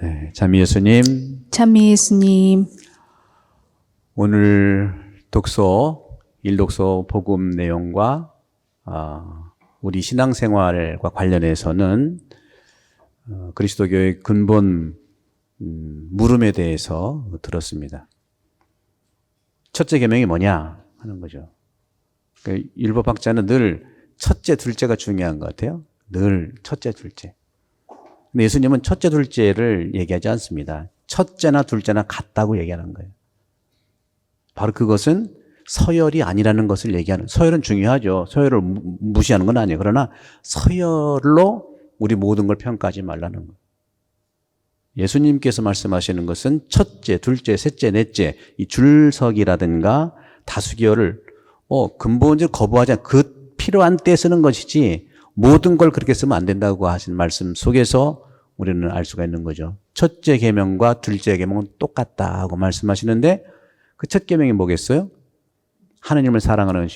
네, 참미 예수님, 참미 예수님, 오늘 일독서 복음 내용과 우리 신앙생활과 관련해서는 그리스도교의 근본 물음에 대해서 들었습니다. 첫째 계명이 뭐냐 하는 거죠. 그러니까 율법학자는 늘 첫째, 둘째가 중요한 것 같아요. 늘 첫째, 둘째. 근데 예수님은 첫째, 둘째를 얘기하지 않습니다. 첫째나 둘째나 같다고 얘기하는 거예요. 바로 그것은 서열이 아니라는 것을 얘기하는, 서열은 중요하죠. 서열을 무시하는 건 아니에요. 그러나 서열로 우리 모든 걸 평가하지 말라는 거예요. 예수님께서 말씀하시는 것은 첫째, 둘째, 셋째, 넷째, 이 줄석이라든가 다수결을 근본적으로 거부하지 않고 그 필요한 때 쓰는 것이지 모든 걸 그렇게 쓰면 안 된다고 하신 말씀 속에서 우리는 알 수가 있는 거죠. 첫째 계명과 둘째 계명은 똑같다 고 말씀하시는데 그 첫 계명이 뭐겠어요? 하나님을 사랑하는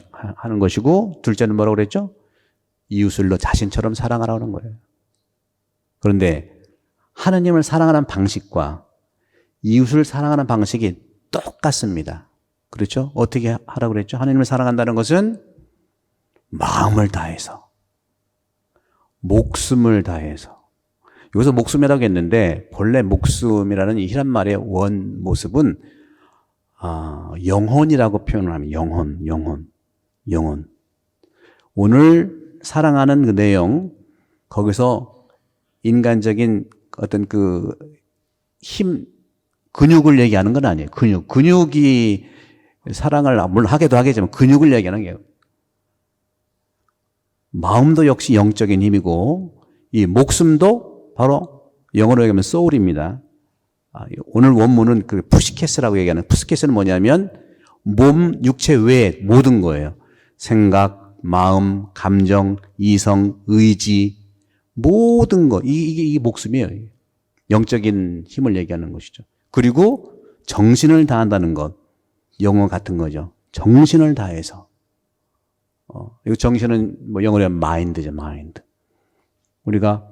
것이고 둘째는 뭐라고 그랬죠? 이웃을 너 자신처럼 사랑하라는 거예요. 그런데 하나님을 사랑하는 방식과 이웃을 사랑하는 방식이 똑같습니다. 그렇죠? 어떻게 하라고 그랬죠? 하나님을 사랑한다는 것은 마음을 다해서, 목숨을 다해서. 여기서 목숨이라고 했는데 본래 목숨이라는 이 히란말의 원 모습은 영혼이라고 표현을 하면 영혼. 오늘 사랑하는 그 내용, 거기서 인간적인 어떤 그 근육을 얘기하는 건 아니에요. 근육이 사랑을 물론 하게도 하겠지만 근육을 얘기하는 게 마음도 역시 영적인 힘이고 이 목숨도 바로 영어로 얘기하면 soul입니다. 오늘 원문은 그 푸시케스라고 얘기하는, 푸시케스는 뭐냐면 몸, 육체 외에 모든 거예요. 생각, 마음, 감정, 이성, 의지, 모든 거. 이게 목숨이에요. 영적인 힘을 얘기하는 것이죠. 그리고 정신을 다한다는 것. 영어 같은 거죠. 정신을 다해서. 이 정신은 뭐 영어로 하면 마인드죠, 마인드. 우리가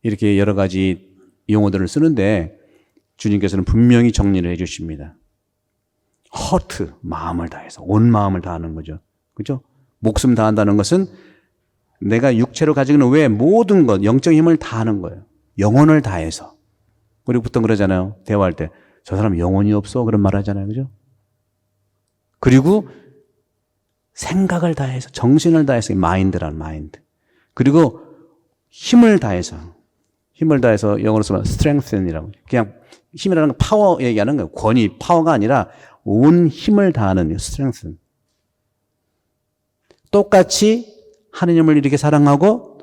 이렇게 여러 가지 용어들을 쓰는데 주님께서는 분명히 정리를 해 주십니다. 허트, 마음을 다해서, 온 마음을 다하는 거죠. 그죠? 목숨 다한다는 것은 내가 육체로 가지고 있는 외 모든 것, 영적 힘을 다하는 거예요. 영혼을 다해서. 우리 보통 그러잖아요. 대화할 때. 저 사람 영혼이 없어. 그런 말 하잖아요. 그죠? 그리고 생각을 다해서, 정신을 다해서, 마인드란 마인드. 그리고 힘을 다해서 영어로 쓰면 strengthen이라고. 그냥 힘이라는 건 파워 얘기하는 거예요. 권위, 파워가 아니라 온 힘을 다하는 strengthen. 똑같이 하느님을 이렇게 사랑하고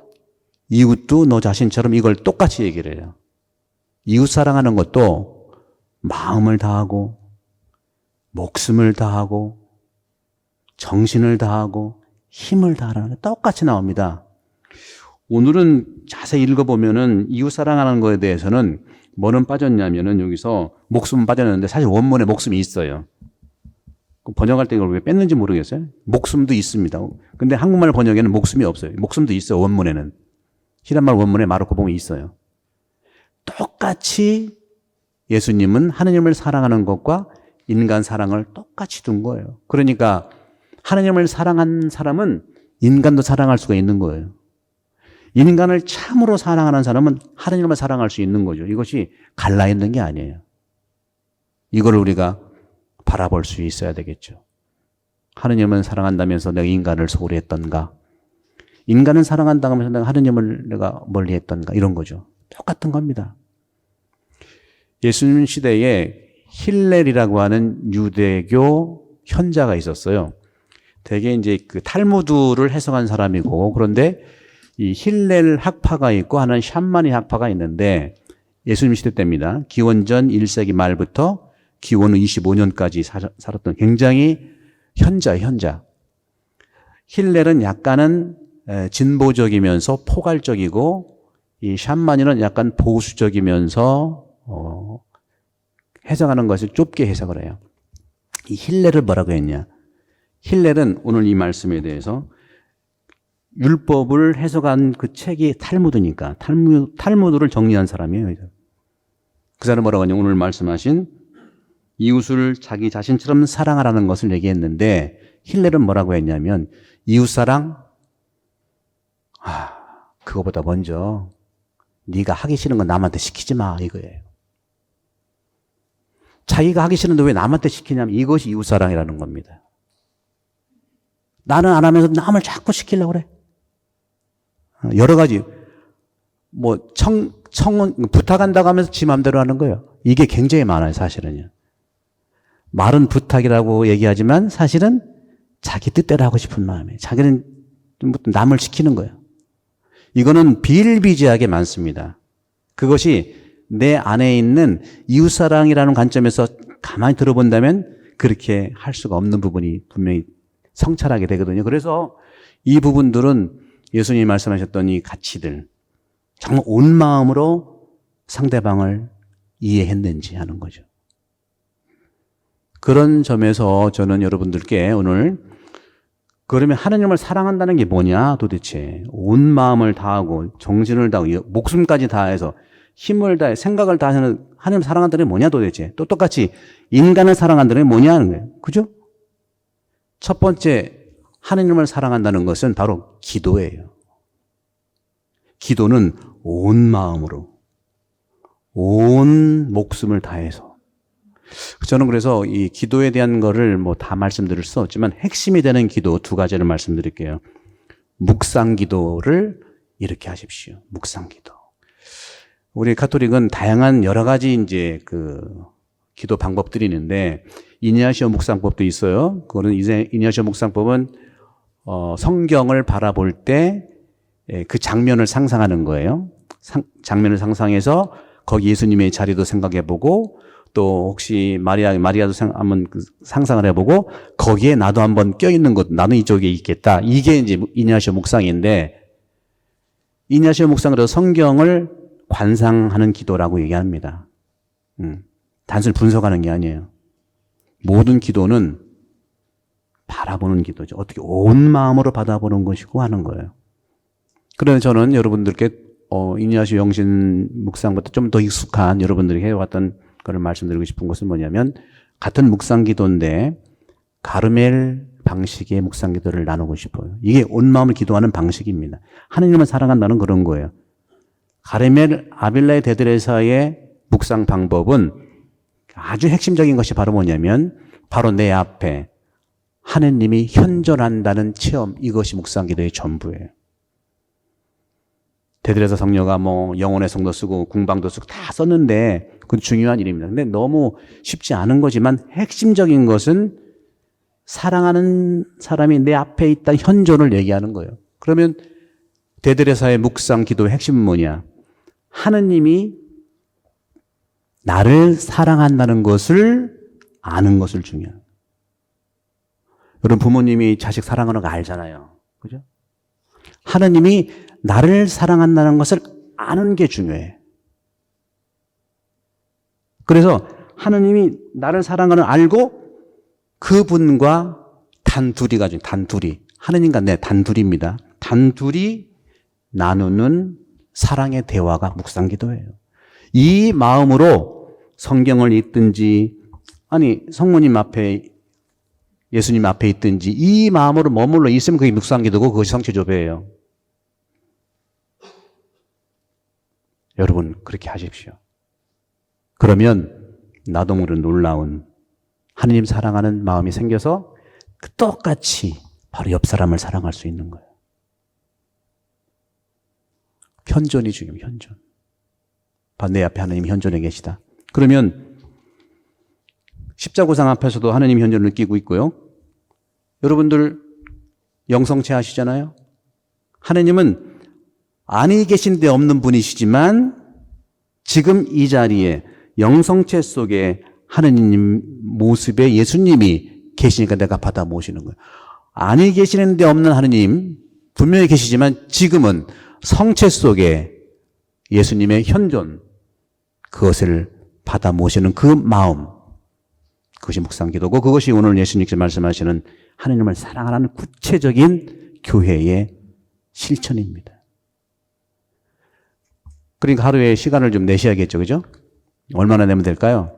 이웃도 너 자신처럼 이걸 똑같이 얘기를 해요. 이웃 사랑하는 것도 마음을 다하고 목숨을 다하고 정신을 다하고 힘을 다하는 게 똑같이 나옵니다. 오늘은 자세히 읽어보면은 이웃 사랑하는 거에 대해서는 뭐는 빠졌냐면은 여기서 목숨은 빠졌는데 사실 원문에 목숨이 있어요. 번역할 때 이걸 왜 뺐는지 모르겠어요. 목숨도 있습니다. 근데 한국말 번역에는 목숨이 없어요. 목숨도 있어요. 원문에는. 히란말 원문에 마르코 보면 있어요. 똑같이 예수님은 하느님을 사랑하는 것과 인간 사랑을 똑같이 둔 거예요. 그러니까 하느님을 사랑한 사람은 인간도 사랑할 수가 있는 거예요. 인간을 참으로 사랑하는 사람은 하느님을 사랑할 수 있는 거죠. 이것이 갈라 있는 게 아니에요. 이걸 우리가 바라볼 수 있어야 되겠죠. 하느님은 사랑한다면서 내가 인간을 소홀히 했던가? 인간은 사랑한다면서 내가 하느님을 내가 멀리 했던가? 이런 거죠. 똑같은 겁니다. 예수님 시대에 힐렐이라고 하는 유대교 현자가 있었어요. 되게 이제 그 탈무드를 해석한 사람이고, 그런데 이 힐렐 학파가 있고 하나는 샴마니 학파가 있는데 예수님 시대 때입니다. 기원전 1세기 말부터 기원 후 25년까지 살았던 굉장히 현자. 힐렐은 약간은 진보적이면서 포괄적이고 이 샴마니는 약간 보수적이면서 해석하는 것을 좁게 해석을 해요. 이 힐렐을 뭐라고 했냐? 힐렐은 오늘 이 말씀에 대해서 율법을 해석한 그 책이 탈무드니까 탈무드를 정리한 사람이에요. 그 사람은 뭐라고 하냐면 오늘 말씀하신 이웃을 자기 자신처럼 사랑하라는 것을 얘기했는데 힐렐은 뭐라고 했냐면 이웃사랑? 그거보다 먼저 네가 하기 싫은 건 남한테 시키지 마 이거예요. 자기가 하기 싫은데 왜 남한테 시키냐면 이것이 이웃사랑이라는 겁니다. 나는 안 하면서 남을 자꾸 시키려고 그래. 여러 가지 부탁한다고 하면서 지 마음대로 하는 거예요. 이게 굉장히 많아요, 사실은요. 말은 부탁이라고 얘기하지만 사실은 자기 뜻대로 하고 싶은 마음에 자기는 남을 시키는 거예요. 이거는 비일비재하게 많습니다. 그것이 내 안에 있는 이웃사랑이라는 관점에서 가만히 들어본다면 그렇게 할 수가 없는 부분이 분명히 성찰하게 되거든요. 그래서 이 부분들은 예수님이 말씀하셨던 이 가치들 정말 온 마음으로 상대방을 이해했는지 하는 거죠. 그런 점에서 저는 여러분들께 오늘 그러면 하나님을 사랑한다는 게 뭐냐 도대체 온 마음을 다하고 정신을 다하고 목숨까지 다해서 힘을 다해 생각을 다하는 하나님을 사랑한다는 게 뭐냐 도대체 또 똑같이 인간을 사랑한다는 게 뭐냐 하는 거예요. 그죠? 첫 번째 하나님을 사랑한다는 것은 바로 기도예요. 기도는 온 마음으로 온 목숨을 다해서 저는 그래서 이 기도에 대한 거를 다 말씀드릴 수 없지만 핵심이 되는 기도 두 가지를 말씀드릴게요. 묵상 기도를 이렇게 하십시오. 묵상 기도. 우리 가톨릭은 다양한 여러 가지 이제 기도 방법들이 있는데 이냐시오 묵상법도 있어요. 그거는 이제 이냐시오 묵상법은 성경을 바라볼 때 그 장면을 상상하는 거예요. 장면을 상상해서 거기 예수님의 자리도 생각해보고 또 혹시 마리아도 한번 상상을 해보고 거기에 나도 한번 껴있는 것, 나는 이쪽에 있겠다. 이게 이제 이냐시오 묵상인데 이냐시오 묵상으로 성경을 관상하는 기도라고 얘기합니다. 단순히 분석하는 게 아니에요. 모든 기도는 바라보는 기도죠. 어떻게 온 마음으로 받아보는 것이고 하는 거예요. 그래서 저는 여러분들께 이냐시오 영신 묵상부터 좀 더 익숙한 여러분들이 해왔던 거를 말씀드리고 싶은 것은 뭐냐면 같은 묵상 기도인데 가르멜 방식의 묵상 기도를 나누고 싶어요. 이게 온 마음을 기도하는 방식입니다. 하나님을 사랑한다는 그런 거예요. 가르멜 아빌라의 데드레사의 묵상 방법은 아주 핵심적인 것이 바로 뭐냐면 바로 내 앞에 하느님이 현존한다는 체험, 이것이 묵상 기도의 전부예요. 데드레사 성녀가 영혼의 성도 쓰고 궁방도 쓰고 다 썼는데 그건 중요한 일입니다. 근데 너무 쉽지 않은 거지만 핵심적인 것은 사랑하는 사람이 내 앞에 있다는 현존을 얘기하는 거예요. 그러면 데드레사의 묵상 기도의 핵심은 뭐냐? 하느님이 나를 사랑한다는 것을 아는 것을 중요해요. 여러분 부모님이 자식 사랑하는 거 알잖아요. 그죠? 하느님이 나를 사랑한다는 것을 아는 게 중요해. 그래서 하느님이 나를 사랑하는 알고 그분과 단둘이 가지고 단둘이 하느님과 내 단둘입니다. 단둘이 나누는 사랑의 대화가 묵상기도예요. 이 마음으로 성경을 읽든지 아니 성모님 앞에 예수님 앞에 있든지 이 마음으로 머물러 있으면 그게 묵상기도고 그것이 성취조배예요. 여러분 그렇게 하십시오. 그러면 나도 모르는 놀라운 하느님 사랑하는 마음이 생겨서 똑같이 바로 옆 사람을 사랑할 수 있는 거예요. 현존이 중요해요. 현존. 내 앞에 하느님 현존해 계시다. 그러면 십자구상 앞에서도 하느님 현존을 느끼고 있고요. 여러분들 영성체 하시잖아요. 하느님은 안에 계신 데 없는 분이시지만 지금 이 자리에 영성체 속에 하느님 모습에 예수님이 계시니까 내가 받아 모시는 거예요. 안에 계시는 데 없는 하느님 분명히 계시지만 지금은 성체 속에 예수님의 현존 그것을 받아 모시는 그 마음 그것이 묵상기도고 그것이 오늘 예수님께서 말씀하시는 하느님을 사랑하는 구체적인 교회의 실천입니다. 그러니까 하루에 시간을 좀 내셔야겠죠. 그죠? 얼마나 내면 될까요?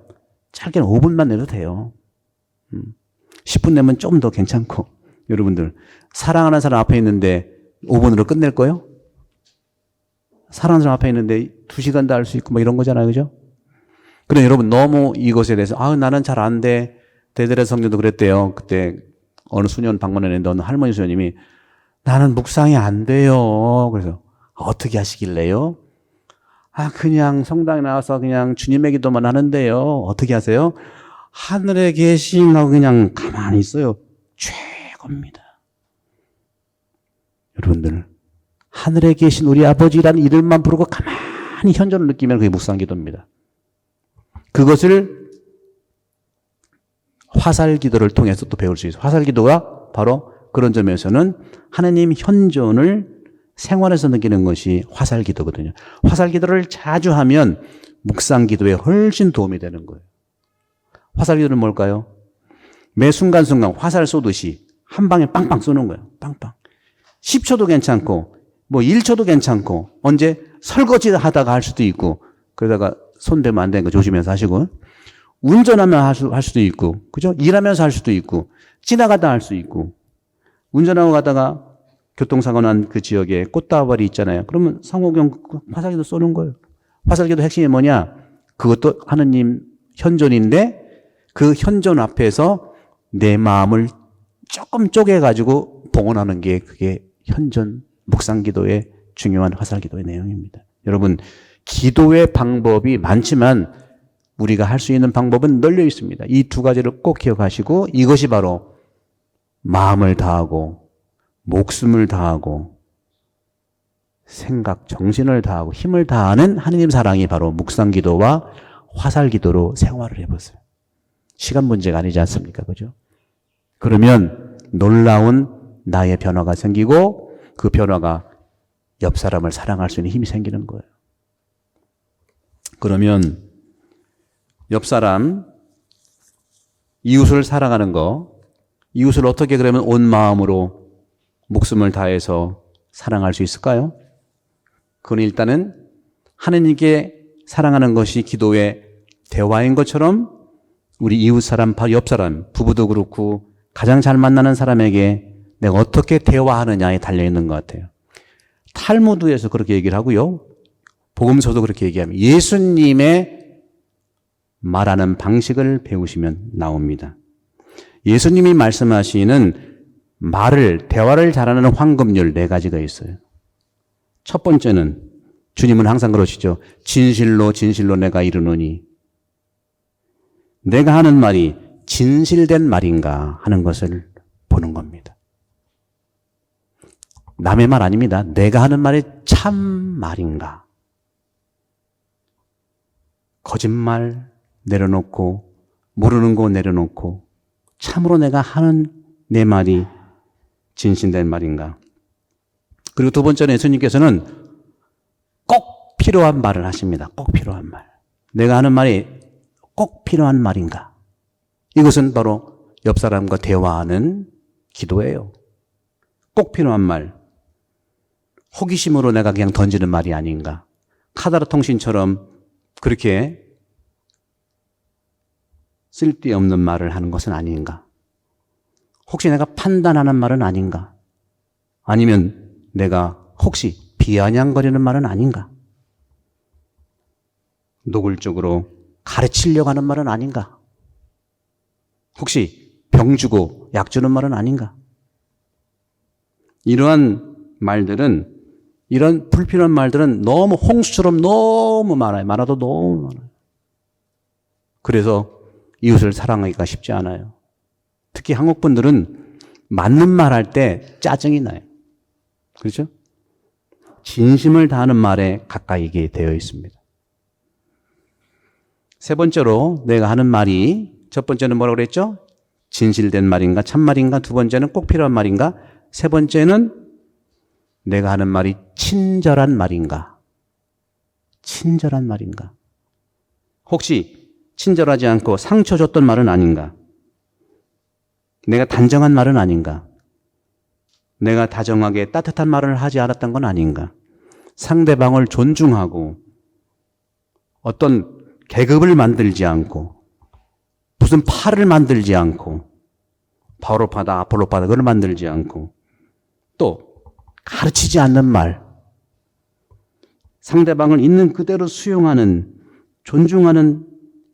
짧게는 5분만 내도 돼요. 10분 내면 좀 더 괜찮고. 여러분들, 사랑하는 사람 앞에 있는데 5분으로 끝낼 거예요? 사랑하는 사람 앞에 있는데 2시간도 할 수 있고 뭐 이런 거잖아요. 그죠? 그래, 여러분, 너무 이것에 대해서, 나는 잘 안 돼. 대대라 성전도 그랬대요. 그때 어느 수녀 방문했는데 어느 할머니 수녀님이 나는 묵상이 안 돼요. 그래서 어떻게 하시길래요? 그냥 성당에 나와서 그냥 주님의 기도만 하는데요. 어떻게 하세요? 하늘에 계신 하고 그냥 가만히 있어요. 최고입니다. 여러분들, 하늘에 계신 우리 아버지라는 이름만 부르고 가만히 현존을 느끼면 그게 묵상 기도입니다. 그것을 화살 기도를 통해서 또 배울 수 있어요. 화살 기도가 바로 그런 점에서는 하나님 현존을 생활에서 느끼는 것이 화살 기도거든요. 화살 기도를 자주 하면 묵상 기도에 훨씬 도움이 되는 거예요. 화살 기도는 뭘까요? 매 순간순간 화살 쏘듯이 한 방에 빵빵 쏘는 거예요. 빵빵. 10초도 괜찮고 뭐 1초도 괜찮고 언제 설거지 하다가 할 수도 있고 그러다가 손 대면 안 되는 거 조심해서 하시고 운전하면 할 수도 있고 그죠? 일하면서 할 수도 있고 지나가다 할 수 있고 운전하고 가다가 교통사고 난 그 지역에 꽃다발이 있잖아요. 그러면 상호경 화살기도 쏘는 거예요. 화살기도 핵심이 뭐냐? 그것도 하느님 현존인데 그 현존 앞에서 내 마음을 조금 쪼개가지고 봉헌하는 게 그게 현존 묵상기도의 중요한 화살기도의 내용입니다. 여러분, 기도의 방법이 많지만 우리가 할 수 있는 방법은 널려 있습니다. 이 두 가지를 꼭 기억하시고 이것이 바로 마음을 다하고 목숨을 다하고 생각, 정신을 다하고 힘을 다하는 하느님 사랑이 바로 묵상기도와 화살기도로 생활을 해보세요. 시간 문제가 아니지 않습니까? 그죠? 그러면 놀라운 나의 변화가 생기고 그 변화가 옆 사람을 사랑할 수 있는 힘이 생기는 거예요. 그러면 옆 사람, 이웃을 사랑하는 거, 이웃을 어떻게 그러면 온 마음으로 목숨을 다해서 사랑할 수 있을까요? 그건 일단은 하느님께 사랑하는 것이 기도의 대화인 것처럼 우리 이웃 사람, 바로 옆 사람, 부부도 그렇고 가장 잘 만나는 사람에게 내가 어떻게 대화하느냐에 달려있는 것 같아요. 탈무드에서 그렇게 얘기를 하고요. 복음서도 그렇게 얘기합니다. 예수님의 말하는 방식을 배우시면 나옵니다. 예수님이 말씀하시는 대화를 잘하는 황금률 4가지가 있어요. 첫 번째는 주님은 항상 그러시죠. 진실로 진실로 내가 이르노니 내가 하는 말이 진실된 말인가 하는 것을 보는 겁니다. 남의 말 아닙니다. 내가 하는 말이 참 말인가. 거짓말 내려놓고 모르는 거 내려놓고 참으로 내가 하는 내 말이 진실된 말인가. 그리고 두 번째는 예수님께서는 꼭 필요한 말을 하십니다. 꼭 필요한 말. 내가 하는 말이 꼭 필요한 말인가. 이것은 바로 옆 사람과 대화하는 기도예요. 꼭 필요한 말. 호기심으로 내가 그냥 던지는 말이 아닌가. 카다라 통신처럼 그렇게 쓸데없는 말을 하는 것은 아닌가. 혹시 내가 판단하는 말은 아닌가. 아니면 내가 혹시 비아냥거리는 말은 아닌가. 노골적으로 가르치려고 하는 말은 아닌가. 혹시 병 주고 약 주는 말은 아닌가. 이러한 말들은, 이런 불필요한 말들은 너무 홍수처럼 너무 많아요. 많아도 너무 많아요. 그래서 이웃을 사랑하기가 쉽지 않아요. 특히 한국 분들은 맞는 말 할 때 짜증이 나요. 그렇죠? 진심을 다하는 말에 가까이게 되어 있습니다. 세 번째로 내가 하는 말이, 첫 번째는 뭐라고 그랬죠? 진실된 말인가, 참말인가? 두 번째는 꼭 필요한 말인가? 세 번째는 내가 하는 말이 친절한 말인가? 친절한 말인가? 혹시 친절하지 않고 상처 줬던 말은 아닌가? 내가 단정한 말은 아닌가? 내가 다정하게 따뜻한 말을 하지 않았던 건 아닌가? 상대방을 존중하고 어떤 계급을 만들지 않고 무슨 파를 만들지 않고 바오로파다 아폴로파다 그걸 만들지 않고 또 가르치지 않는 말, 상대방을 있는 그대로 수용하는, 존중하는,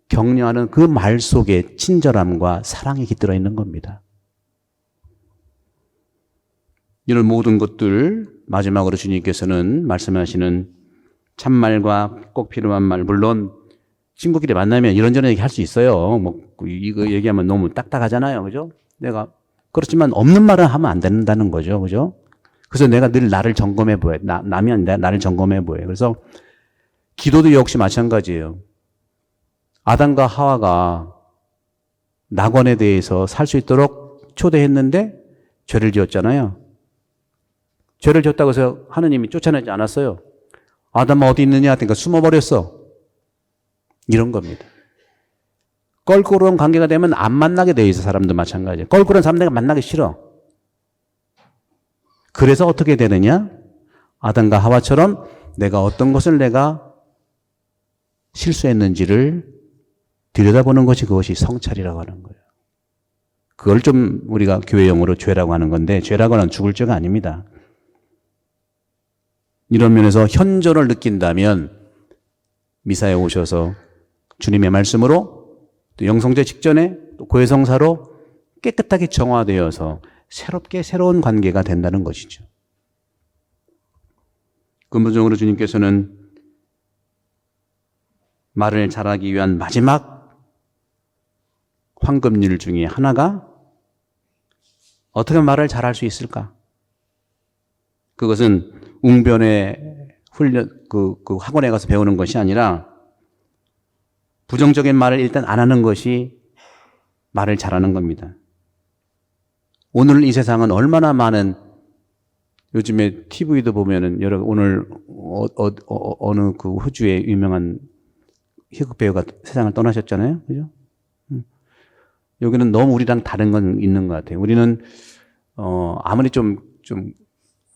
격려하는 그 말 속에 친절함과 사랑이 깃들어 있는 겁니다. 이런 모든 것들 마지막으로 주님께서는 말씀하시는 참말과 꼭 필요한 말, 물론 친구끼리 만나면 이런저런 얘기 할 수 있어요. 뭐 이거 얘기하면 너무 딱딱하잖아요, 그죠? 내가 그렇지만 없는 말은 하면 안 된다는 거죠, 그죠? 그래서 내가 늘 나를 점검해 보여. 나면 나를 점검해 보여. 그래서 기도도 역시 마찬가지예요. 아담과 하와가 낙원에 대해서 살 수 있도록 초대했는데 죄를 지었잖아요. 죄를 지었다고 해서 하느님이 쫓아내지 않았어요. 아담아 어디 있느냐 하니까 숨어버렸어. 이런 겁니다. 껄끄러운 관계가 되면 안 만나게 돼 있어. 사람도 마찬가지예요. 껄끄러운 사람 내가 만나기 싫어. 그래서 어떻게 되느냐? 아담과 하와처럼 내가 어떤 것을 내가 실수했는지를 들여다보는 것이 그것이 성찰이라고 하는 거예요. 그걸 좀 우리가 교회용어로 죄라고 하는 건데 죄라고는 죽을 죄가 아닙니다. 이런 면에서 현존을 느낀다면 미사에 오셔서 주님의 말씀으로 또 영성제 직전에 또 고해성사로 깨끗하게 정화되어서 새롭게 새로운 관계가 된다는 것이죠. 근본적으로 주님께서는 말을 잘하기 위한 마지막 황금률 중에 하나가 어떻게 말을 잘할 수 있을까? 그것은 웅변의 훈련, 그 학원에 가서 배우는 것이 아니라 부정적인 말을 일단 안 하는 것이 말을 잘하는 겁니다. 오늘 이 세상은 얼마나 많은 요즘에 TV도 보면은 오늘 어느 그 호주의 유명한 희극 배우가 세상을 떠나셨잖아요. 그죠? 여기는 너무 우리랑 다른 건 있는 것 같아요. 우리는 아무리 좀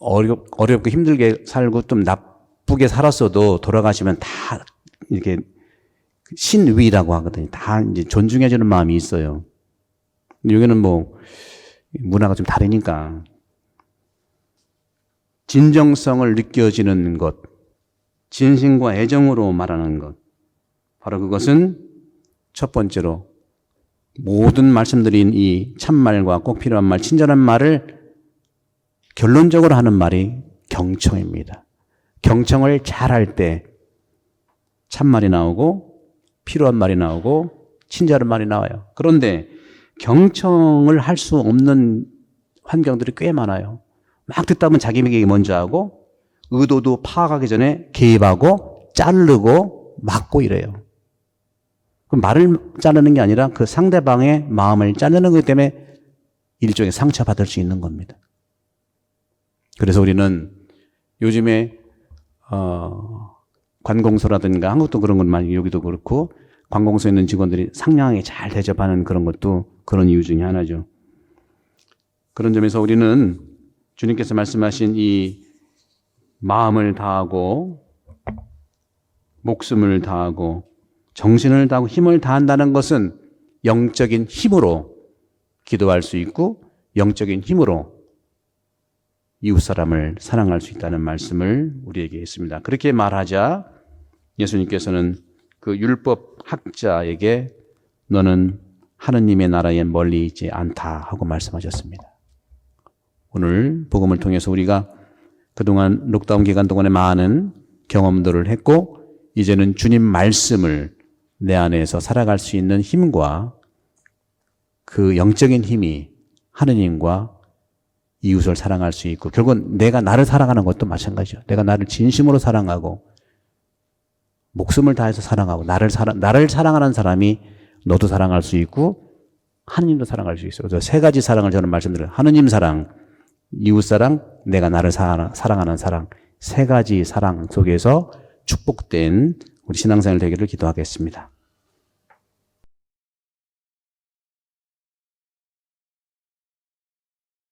어렵고 힘들게 살고 좀 나쁘게 살았어도 돌아가시면 다 이렇게 신위라고 하거든요. 다 이제 존중해주는 마음이 있어요. 여기는 뭐 문화가 좀 다르니까 진정성을 느껴지는 것, 진심과 애정으로 말하는 것, 바로 그것은 첫 번째로 모든 말씀드린 이 참말과 꼭 필요한 말, 친절한 말을 결론적으로 하는 말이 경청입니다. 경청을 잘할 때 참말이 나오고 필요한 말이 나오고 친절한 말이 나와요. 그런데 경청을 할 수 없는 환경들이 꽤 많아요. 막 듣다 보면 자기 얘기 먼저 하고 의도도 파악하기 전에 개입하고 자르고 막고 이래요. 그 말을 자르는 게 아니라 그 상대방의 마음을 자르는 것 때문에 일종의 상처받을 수 있는 겁니다. 그래서 우리는 요즘에 관공서라든가 한국도 그런 건 많이 여기도 그렇고 관공서에 있는 직원들이 상냥하게 잘 대접하는 그런 것도 그런 이유 중에 하나죠. 그런 점에서 우리는 주님께서 말씀하신 이 마음을 다하고 목숨을 다하고 정신을 다하고 힘을 다한다는 것은 영적인 힘으로 기도할 수 있고 영적인 힘으로 이웃 사람을 사랑할 수 있다는 말씀을 우리에게 했습니다. 그렇게 말하자 예수님께서는 그 율법 학자에게 너는 하느님의 나라에 멀리 있지 않다 하고 말씀하셨습니다. 오늘 복음을 통해서 우리가 그동안 록다운 기간 동안에 많은 경험들을 했고 이제는 주님 말씀을 내 안에서 살아갈 수 있는 힘과 그 영적인 힘이 하느님과 이웃을 사랑할 수 있고 결국은 내가 나를 사랑하는 것도 마찬가지죠. 내가 나를 진심으로 사랑하고 목숨을 다해서 사랑하고 나를 사랑하는 사람이 너도 사랑할 수 있고 하느님도 사랑할 수 있어요. 그래서 세 가지 사랑을 저는 말씀드려요. 하느님 사랑, 이웃 사랑, 내가 나를 사랑하는 사랑. 세 가지 사랑 속에서 축복된 우리 신앙생활 되기를 기도하겠습니다.